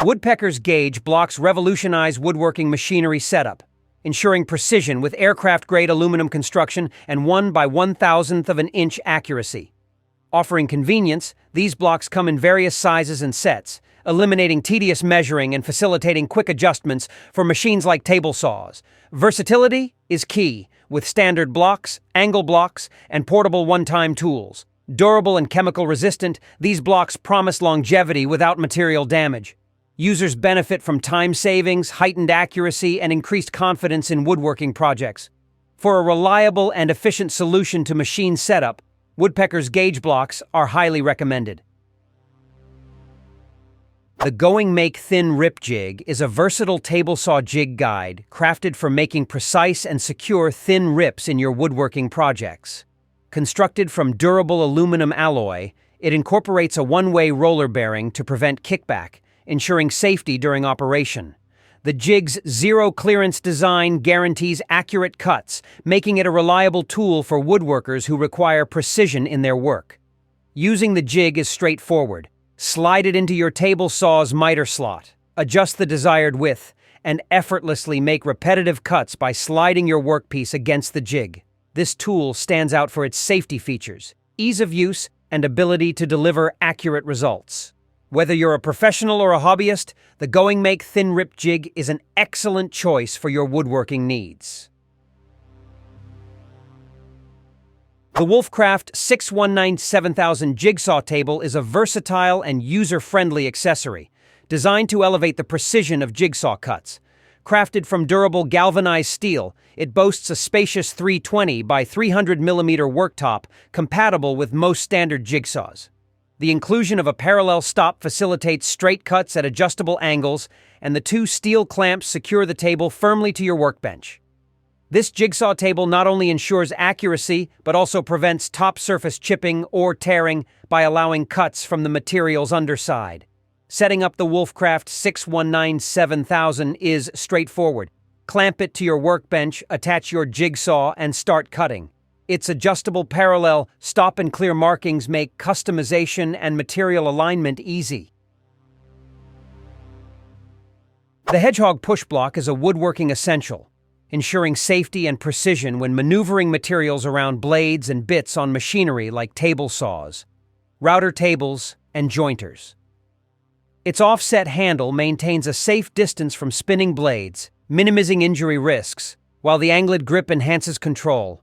Woodpeckers Gauge blocks revolutionize woodworking machinery setup, ensuring precision with aircraft-grade aluminum construction and 1 by 1,000th of an inch accuracy. Offering convenience, these blocks come in various sizes and sets, eliminating tedious measuring and facilitating quick adjustments for machines like table saws. Versatility is key, with standard blocks, angle blocks, and portable one-time tools. Durable and chemical resistant, these blocks promise longevity without material damage. Users benefit from time savings, heightened accuracy, and increased confidence in woodworking projects. For a reliable and efficient solution to machine setup, Woodpeckers Gauge blocks are highly recommended. The GOINGMAKE Thin Rip Jig is a versatile table saw jig guide crafted for making precise and secure thin rips in your woodworking projects. Constructed from durable aluminum alloy, it incorporates a one-way roller bearing to prevent kickback, ensuring safety during operation. The jig's zero-clearance design guarantees accurate cuts, making it a reliable tool for woodworkers who require precision in their work. Using the jig is straightforward. Slide it into your table saw's miter slot, adjust the desired width, and effortlessly make repetitive cuts by sliding your workpiece against the jig. This tool stands out for its safety features, ease of use, and ability to deliver accurate results. Whether you're a professional or a hobbyist, the GOINGMAKE Thin Rip Jig is an excellent choice for your woodworking needs. The Wolfcraft 6197,000 Jigsaw Table is a versatile and user-friendly accessory, designed to elevate the precision of jigsaw cuts. Crafted from durable galvanized steel, it boasts a spacious 320 by 300 mm worktop compatible with most standard jigsaws. The inclusion of a parallel stop facilitates straight cuts at adjustable angles, and the 2 steel clamps secure the table firmly to your workbench. This jigsaw table not only ensures accuracy, but also prevents top surface chipping or tearing by allowing cuts from the material's underside. Setting up the Wolfcraft 6197,000 is straightforward. Clamp it to your workbench, attach your jigsaw, and start cutting. Its adjustable parallel stop and clear markings make customization and material alignment easy. The Hedgehog push block is a woodworking essential, ensuring safety and precision when maneuvering materials around blades and bits on machinery like table saws, router tables, and jointers. Its offset handle maintains a safe distance from spinning blades, minimizing injury risks, while the angled grip enhances control.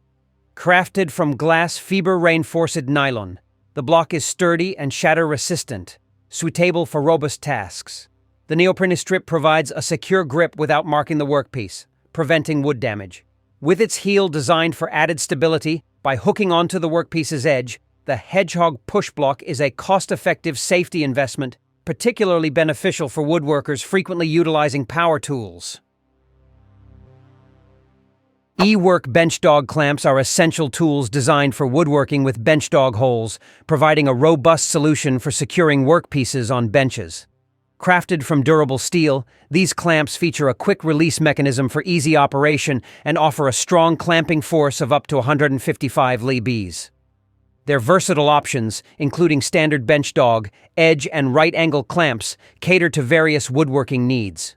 Crafted from glass fiber-reinforced nylon, the block is sturdy and shatter-resistant, suitable for robust tasks. The neoprene strip provides a secure grip without marking the workpiece, preventing wood damage. With its heel designed for added stability by hooking onto the workpiece's edge, the Hedgehog push block is a cost-effective safety investment, particularly beneficial for woodworkers frequently utilizing power tools. Ework bench dog clamps are essential tools designed for woodworking with bench dog holes, providing a robust solution for securing workpieces on benches. Crafted from durable steel, these clamps feature a quick release mechanism for easy operation and offer a strong clamping force of up to 155 lbs. Their versatile options, including standard bench dog, edge, and right angle clamps, cater to various woodworking needs.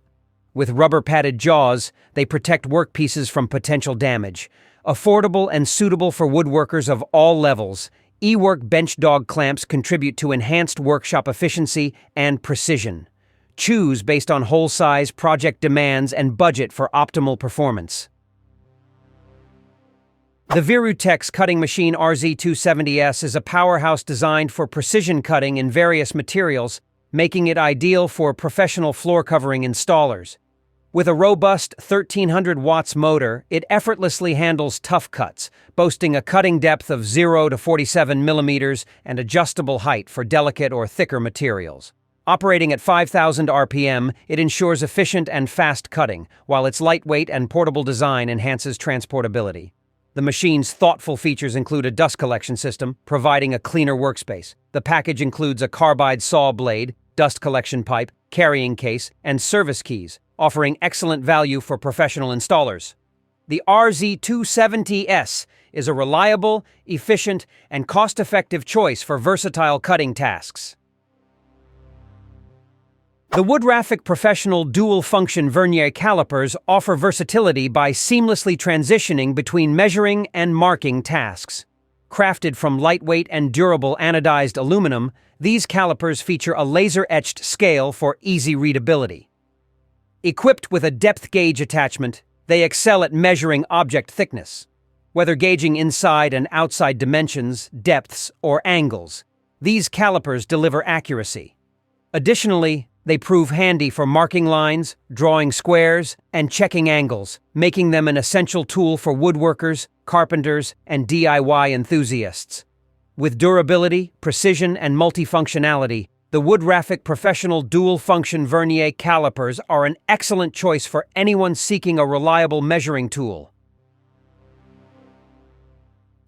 With rubber-padded jaws, they protect workpieces from potential damage. Affordable and suitable for woodworkers of all levels, Ework bench dog clamps contribute to enhanced workshop efficiency and precision. Choose based on hole size, project demands, and budget for optimal performance. The Virutex cutting machine RZ270S is a powerhouse designed for precision cutting in various materials, making it ideal for professional floor covering installers. With a robust 1300 watts motor, it effortlessly handles tough cuts, boasting a cutting depth of 0 to 47 millimeters and adjustable height for delicate or thicker materials. Operating at 5,000 RPM, it ensures efficient and fast cutting, while its lightweight and portable design enhances transportability. The machine's thoughtful features include a dust collection system, providing a cleaner workspace. The package includes a carbide saw blade, dust collection pipe, carrying case, and service keys, offering excellent value for professional installers. The RZ270S is a reliable, efficient, and cost-effective choice for versatile cutting tasks. The Woodraphic Professional dual-function Vernier calipers offer versatility by seamlessly transitioning between measuring and marking tasks. Crafted from lightweight and durable anodized aluminum, these calipers feature a laser-etched scale for easy readability. Equipped with a depth gauge attachment, they excel at measuring object thickness. Whether gauging inside and outside dimensions, depths, or angles, these calipers deliver accuracy. Additionally, they prove handy for marking lines, drawing squares, and checking angles, making them an essential tool for woodworkers, carpenters, and DIY enthusiasts. With durability, precision, and multifunctionality, the Woodraphic Professional dual-function Vernier calipers are an excellent choice for anyone seeking a reliable measuring tool.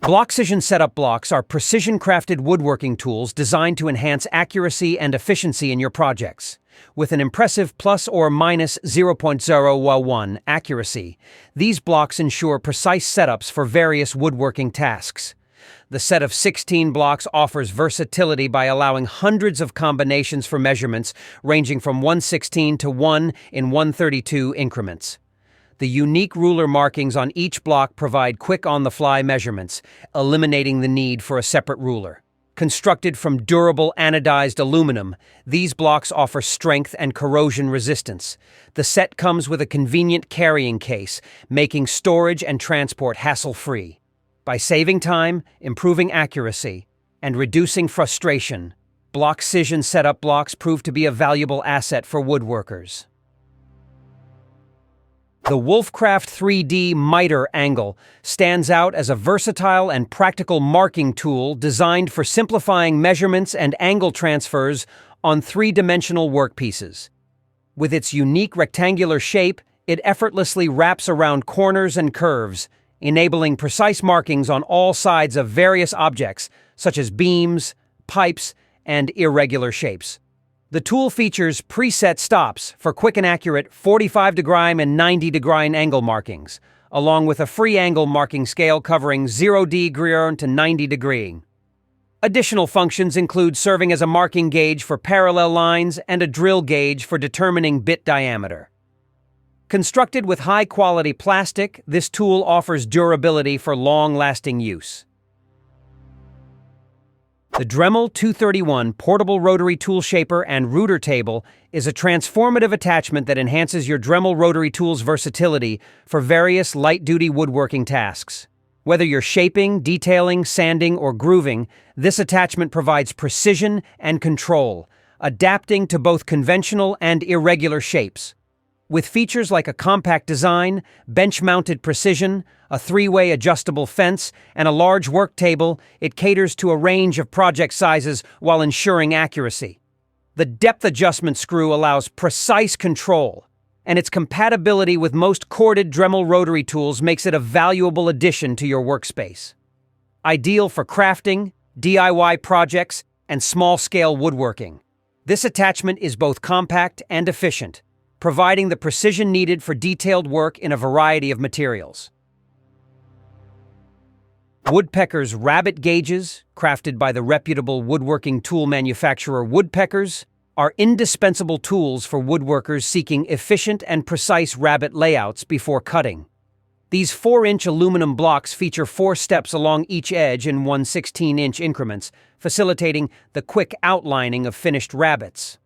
Blockcision setup blocks are precision-crafted woodworking tools designed to enhance accuracy and efficiency in your projects. With an impressive plus or minus 0.001 accuracy, these blocks ensure precise setups for various woodworking tasks. The set of 16 blocks offers versatility by allowing hundreds of combinations for measurements ranging from 1/16 to 1 in 1/32 increments. The unique ruler markings on each block provide quick on-the-fly measurements, eliminating the need for a separate ruler. Constructed from durable anodized aluminum, these blocks offer strength and corrosion resistance. The set comes with a convenient carrying case, making storage and transport hassle-free. By saving time, improving accuracy, and reducing frustration, Blockcision setup blocks prove to be a valuable asset for woodworkers. The Wolfcraft 3D Mitre Angle stands out as a versatile and practical marking tool designed for simplifying measurements and angle transfers on three-dimensional workpieces. With its unique rectangular shape, it effortlessly wraps around corners and curves, enabling precise markings on all sides of various objects, such as beams, pipes, and irregular shapes. The tool features preset stops for quick and accurate 45° and 90° angle markings, along with a free angle marking scale covering 0° to 90°. Additional functions include serving as a marking gauge for parallel lines and a drill gauge for determining bit diameter. Constructed with high-quality plastic, this tool offers durability for long-lasting use. The Dremel 231 Portable Rotary Tool Shaper and Router Table is a transformative attachment that enhances your Dremel rotary tool's versatility for various light-duty woodworking tasks. Whether you're shaping, detailing, sanding, or grooving, this attachment provides precision and control, adapting to both conventional and irregular shapes. With features like a compact design, bench-mounted precision, a three-way adjustable fence, and a large work table, it caters to a range of project sizes while ensuring accuracy. The depth adjustment screw allows precise control, and its compatibility with most corded Dremel rotary tools makes it a valuable addition to your workspace. Ideal for crafting, DIY projects, and small-scale woodworking. This attachment is both compact and efficient, providing the precision needed for detailed work in a variety of materials. Woodpeckers Rabbet gauges, crafted by the reputable woodworking tool manufacturer Woodpeckers, are indispensable tools for woodworkers seeking efficient and precise rabbet layouts before cutting. These 4-inch aluminum blocks feature 4 steps along each edge in 1/16-inch increments, facilitating the quick outlining of finished rabbets.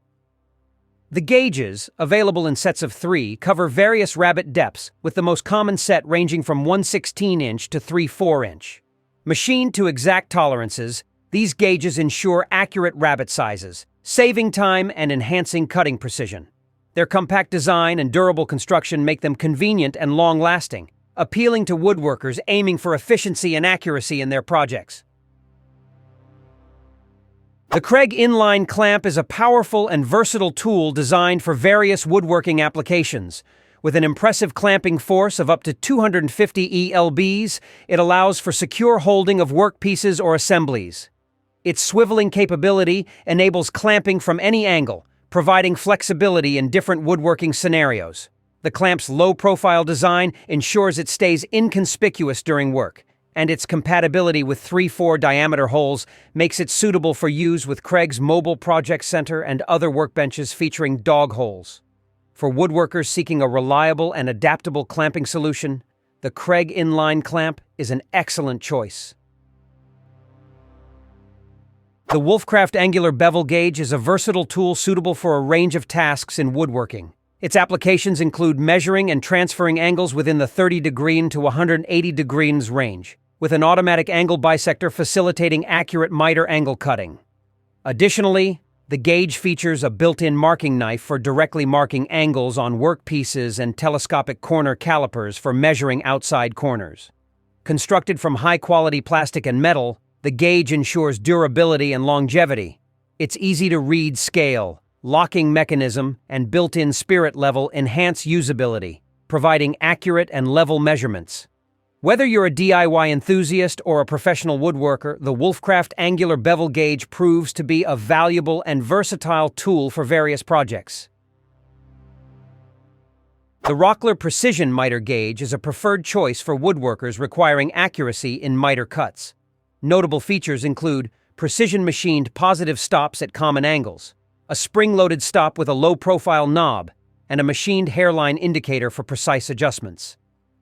The gauges, available in sets of 3, cover various rabbet depths, with the most common set ranging from 1/16-inch to 3/4-inch. Machined to exact tolerances, these gauges ensure accurate rabbet sizes, saving time and enhancing cutting precision. Their compact design and durable construction make them convenient and long-lasting, appealing to woodworkers aiming for efficiency and accuracy in their projects. The Kreg Inline clamp is a powerful and versatile tool designed for various woodworking applications. With an impressive clamping force of up to 250 ELBs, it allows for secure holding of workpieces or assemblies. Its swiveling capability enables clamping from any angle, providing flexibility in different woodworking scenarios. The clamp's low-profile design ensures it stays inconspicuous during work, and its compatibility with 3/4 diameter holes makes it suitable for use with Kreg's Mobile Project Center and other workbenches featuring dog holes. For woodworkers seeking a reliable and adaptable clamping solution, the Kreg Inline clamp is an excellent choice. The Wolfcraft Angular Bevel Gauge is a versatile tool suitable for a range of tasks in woodworking. Its applications include measuring and transferring angles within the 30° to 180° range, with an automatic angle bisector facilitating accurate Mitre Angle cutting. Additionally, the gauge features a built-in marking knife for directly marking angles on workpieces and telescopic corner calipers for measuring outside corners. Constructed from high-quality plastic and metal, the gauge ensures durability and longevity. Its easy-to-read scale, locking mechanism, and built-in spirit level enhance usability, providing accurate and level measurements. Whether you're a DIY enthusiast or a professional woodworker, the Wolfcraft Angular Bevel Gauge proves to be a valuable and versatile tool for various projects. The Rockler Precision Mitre Gauge is a preferred choice for woodworkers requiring accuracy in mitre cuts. Notable features include precision-machined positive stops at common angles, a spring-loaded stop with a low-profile knob, and a machined hairline indicator for precise adjustments.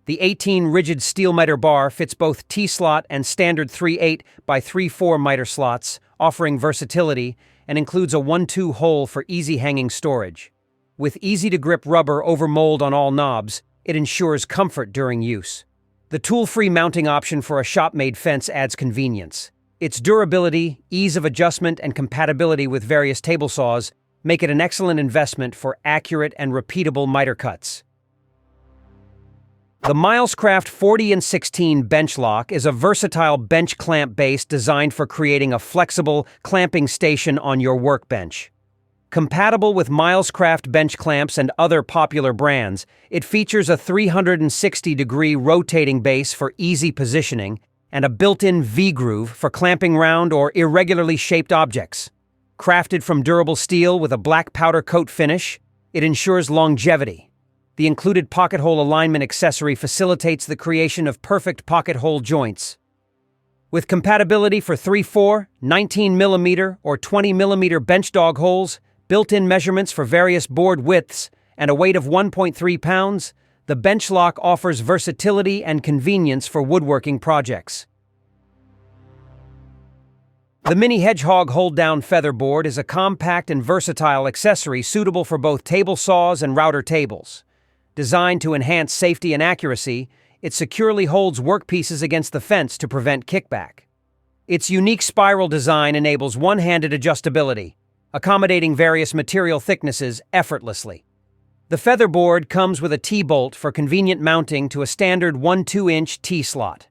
The 18 rigid steel mitre bar fits both T-slot and standard 3/8 by 3/4 mitre slots, offering versatility, and includes a 1-2 hole for easy hanging storage. With easy-to-grip rubber over mold on all knobs, it ensures comfort during use. The tool-free mounting option for a shop-made fence adds convenience. Its durability, ease of adjustment, and compatibility with various table saws make it an excellent investment for accurate and repeatable mitre cuts. The Milescraft 40/16 BenchLock is a versatile bench clamp base designed for creating a flexible clamping station on your workbench. Compatible with Milescraft bench clamps and other popular brands, it features a 360-degree rotating base for easy positioning and a built-in V-groove for clamping round or irregularly shaped objects. Crafted from durable steel with a black powder coat finish, it ensures longevity. The included pocket hole alignment accessory facilitates the creation of perfect pocket hole joints. With compatibility for 3/4, 19mm, or 20mm bench dog holes, built-in measurements for various board widths, and a weight of 1.3 pounds, the BenchLock offers versatility and convenience for woodworking projects. The Mini Hedgehog hold-down featherboard is a compact and versatile accessory suitable for both table saws and router tables. Designed to enhance safety and accuracy, it securely holds workpieces against the fence to prevent kickback. Its unique spiral design enables one-handed adjustability, accommodating various material thicknesses effortlessly. The featherboard comes with a T-bolt for convenient mounting to a standard 1/2-inch T-slot.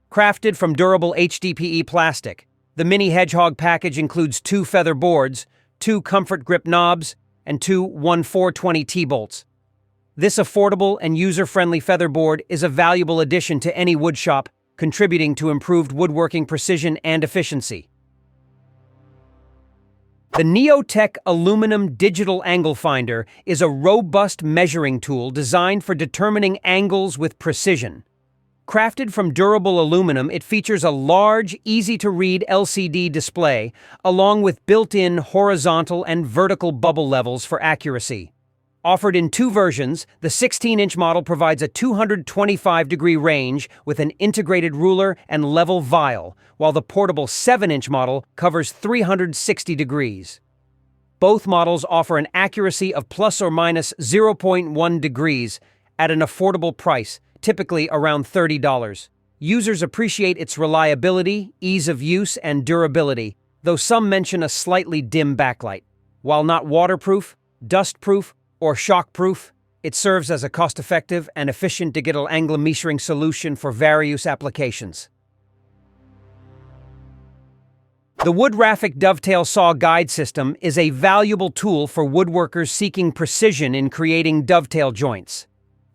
Crafted from durable HDPE plastic, the Mini Hedgehog package includes 2 feather boards, 2 comfort grip knobs, and 2 1/420 T-bolts. This affordable and user-friendly featherboard is a valuable addition to any woodshop, contributing to improved woodworking precision and efficiency. The Neoteck Aluminum Digital Angle Finder is a robust measuring tool designed for determining angles with precision. Crafted from durable aluminum, it features a large, easy-to-read LCD display, along with built-in horizontal and vertical bubble levels for accuracy. Offered in 2 versions, the 16-inch model provides a 225-degree range with an integrated ruler and level vial, while the portable 7-inch model covers 360 degrees. Both models offer an accuracy of plus or minus 0.1 degrees at an affordable price, typically around $30. Users appreciate its reliability, ease of use, and durability, though some mention a slightly dim backlight. While not waterproof, dustproof, or shockproof, it serves as a cost-effective and efficient digital angle measuring solution for various applications. The Woodraffic Dovetail Saw Guide System is a valuable tool for woodworkers seeking precision in creating dovetail joints.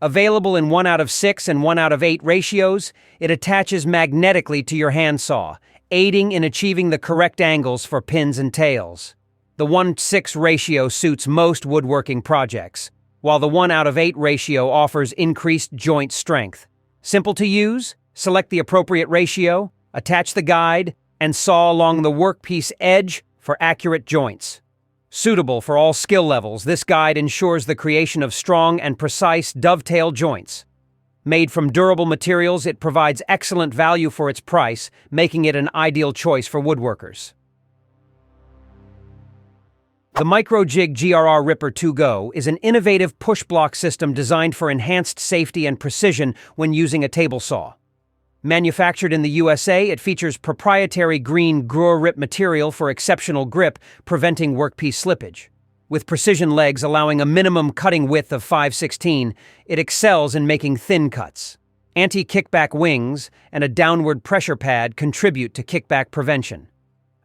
Available in 1/6 and 1/8 ratios, it attaches magnetically to your handsaw, aiding in achieving the correct angles for pins and tails. The 1/6 ratio suits most woodworking projects, while the 1/8 ratio offers increased joint strength. Simple to use, Select the appropriate ratio, attach the guide, and saw along the workpiece edge for accurate joints. Suitable for all skill levels, this guide ensures the creation of strong and precise dovetail joints. Made from durable materials, it provides excellent value for its price, making it an ideal choice for woodworkers. The Microjig GRR-RIPPER 2 Go is an innovative push-block system designed for enhanced safety and precision when using a table saw. Manufactured in the USA, it features proprietary green GRR-RIPP material for exceptional grip, preventing workpiece slippage. With precision legs allowing a minimum cutting width of 5/16, it excels in making thin cuts. Anti-kickback wings and a downward pressure pad contribute to kickback prevention.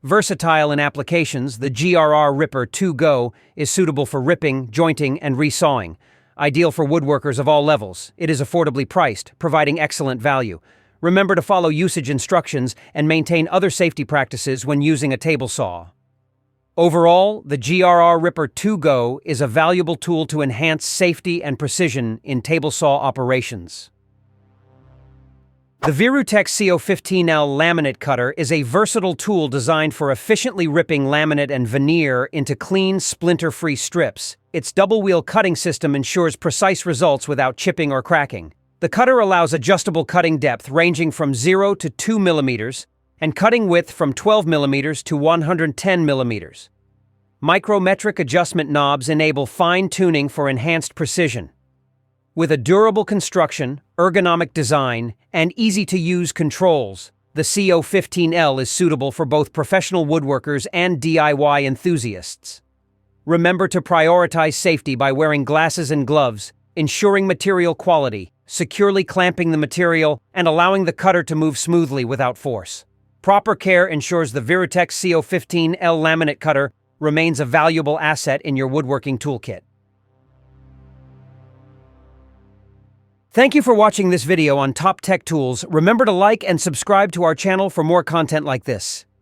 Versatile in applications, the GRR-RIPPER 2 Go is suitable for ripping, jointing, and resawing. Ideal for woodworkers of all levels, it is affordably priced, providing excellent value. Remember to follow usage instructions and maintain other safety practices when using a table saw. Overall, the GRR-RIPPER 2 Go is a valuable tool to enhance safety and precision in table saw operations. The Virutex Co15L laminate cutter is a versatile tool designed for efficiently ripping laminate and veneer into clean, splinter-free strips. Its double-wheel cutting system ensures precise results without chipping or cracking. The cutter allows adjustable cutting depth ranging from 0 to 2 mm and cutting width from 12 mm to 110 mm. Micrometric adjustment knobs enable fine-tuning for enhanced precision. With a durable construction, ergonomic design, and easy-to-use controls, the Co15L is suitable for both professional woodworkers and DIY enthusiasts. Remember to prioritize safety by wearing glasses and gloves, ensuring material quality, securely clamping the material, and allowing the cutter to move smoothly without force. Proper care ensures the Virutex Co15L laminate cutter remains a valuable asset in your woodworking toolkit. Thank you for watching this video on top tech tools. Remember to like and subscribe to our channel for more content like this.